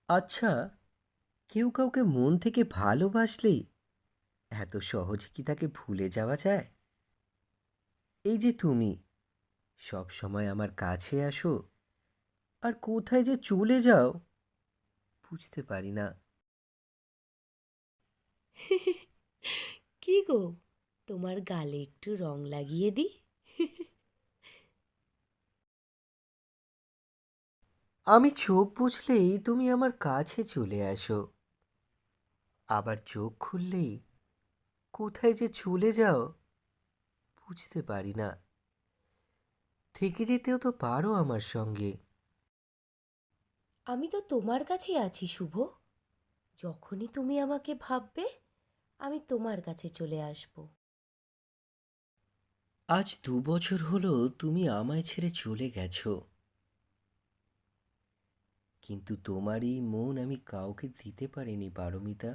আচ্ছা, কেউ কাউকে মন থেকে ভালোবাসলেই এত সহজে কি তাকে ভুলে যাওয়া যায়? এই যে তুমি সব সময় আমার কাছে আসো আর কোথায় যে চলে যাও বুঝতে পারি না। কি গো, তোমার গালে একটু রং লাগিয়ে দিই? আমি চোখ বুজলেই তুমি আমার কাছে চলে আসো, আবার চোখ খুললেই কোথায় যে চলে যাও বুঝতে পারি না। থেকে যেতেও তো পারো আমার সঙ্গে। আমি তো তোমার কাছেই আছি শুভ। যখনই তুমি আমাকে ভাববে, আমি তোমার কাছে চলে আসব। আজ 2 বছর হলো তুমি আমায় ছেড়ে চলে গেছো, কিন্তু তোমার এই মন আমি কাউকে দিতে পারিনি পারমিতা।